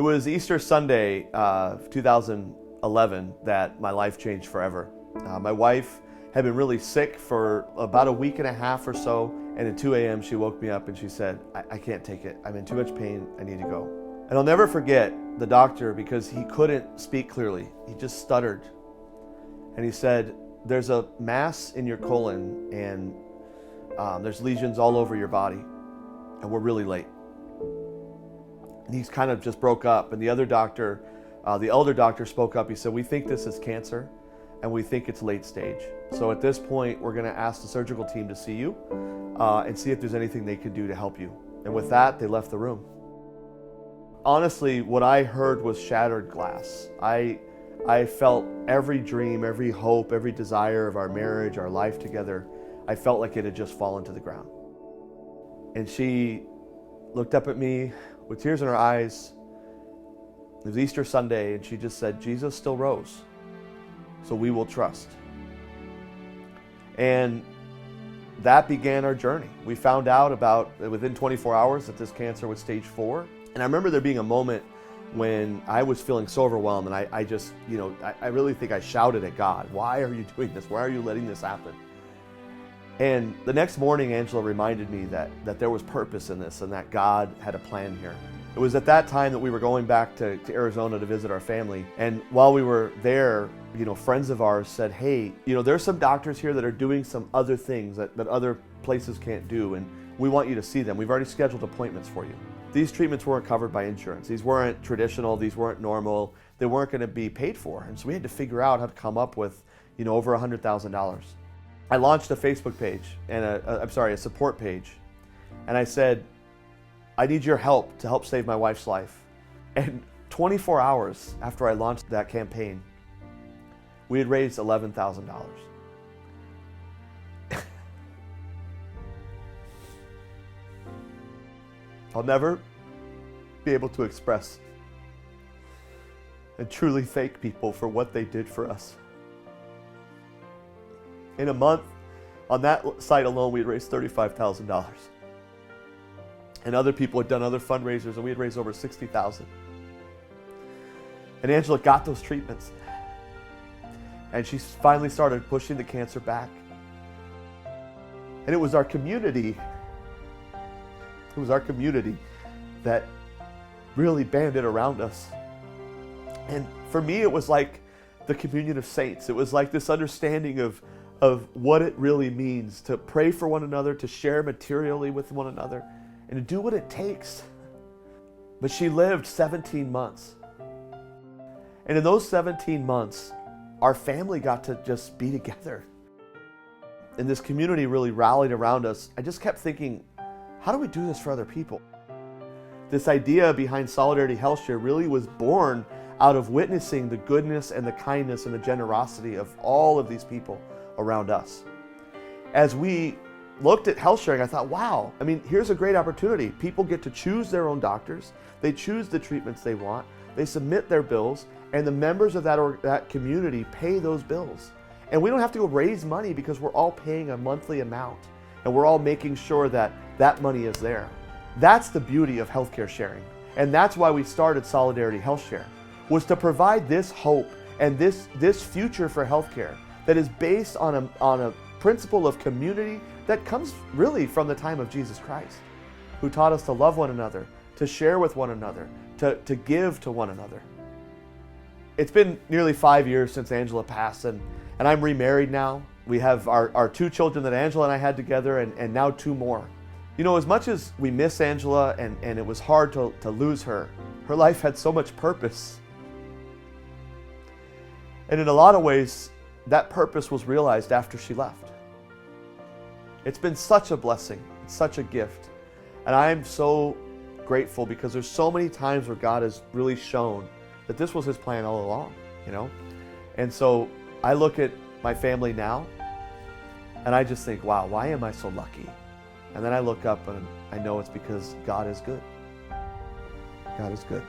It was Easter Sunday, 2011, that my life changed forever. My wife had been really sick for about a week and a half or so, and at 2 a.m. she woke me up and she said, I can't take it. I'm in too much pain. I need to go. And I'll never forget the doctor, because he couldn't speak clearly. He just stuttered. And he said, there's a mass in your colon, and there's lesions all over your body, and we're really late. And he's kind of just broke up. And the other doctor, the elder doctor, spoke up. He said, we think this is cancer, and we think it's late stage. So at this point, we're going to ask the surgical team to see you and see if there's anything they can do to help you. And with that, they left the room. Honestly, what I heard was shattered glass. I felt every dream, every hope, every desire of our marriage, our life together, I felt like it had just fallen to the ground. And she looked up at me with tears in her eyes. It was Easter Sunday, and she just said, Jesus still rose, so we will trust. And that began our journey. We found out within 24 hours that this cancer was stage 4. And I remember there being a moment when I was feeling so overwhelmed, and I just, I really think I shouted at God, why are you doing this? Why are you letting this happen? And the next morning, Angela reminded me that there was purpose in this and that God had a plan here. It was at that time that we were going back to Arizona to visit our family. And while we were there, friends of ours said, hey, there's some doctors here that are doing some other things that other places can't do, and we want you to see them. We've already scheduled appointments for you. These treatments weren't covered by insurance. These weren't traditional. These weren't normal. They weren't going to be paid for. And so we had to figure out how to come up with, over $100,000. I launched a Facebook page and a support page. And I said, I need your help to help save my wife's life. And 24 hours after I launched that campaign, we had raised $11,000. I'll never be able to express and truly thank people for what they did for us. In a month, on that site alone, we had raised $35,000. And other people had done other fundraisers, and we had raised over $60,000. And Angela got those treatments. And she finally started pushing the cancer back. And it was our community that really banded around us. And for me, it was like the communion of saints. It was like this understanding of what it really means to pray for one another, to share materially with one another, and to do what it takes. But she lived 17 months. And in those 17 months, our family got to just be together. And this community really rallied around us. I just kept thinking, how do we do this for other people? This idea behind Solidarity HealthShare really was born out of witnessing the goodness and the kindness and the generosity of all of these people around us. As we looked at health sharing, I thought, wow, here's a great opportunity. People get to choose their own doctors. They choose the treatments they want. They submit their bills, and the members of that community pay those bills. And we don't have to go raise money because we're all paying a monthly amount, and we're all making sure that that money is there. That's the beauty of healthcare sharing. And that's why we started Solidarity HealthShare, was to provide this hope and this future for healthcare that is based on a principle of community that comes really from the time of Jesus Christ, who taught us to love one another, to share with one another, to give to one another. It's been nearly 5 years since Angela passed, and I'm remarried now. We have our 2 children that Angela and I had together, and now 2 more. As much as we miss Angela and it was hard to lose her life had so much purpose. And in a lot of ways, that purpose was realized after she left. It's been such a blessing, it's such a gift. And I'm so grateful because there's so many times where God has really shown that this was his plan all along, And so I look at my family now and I just think, wow, why am I so lucky? And then I look up and I know it's because God is good. God is good.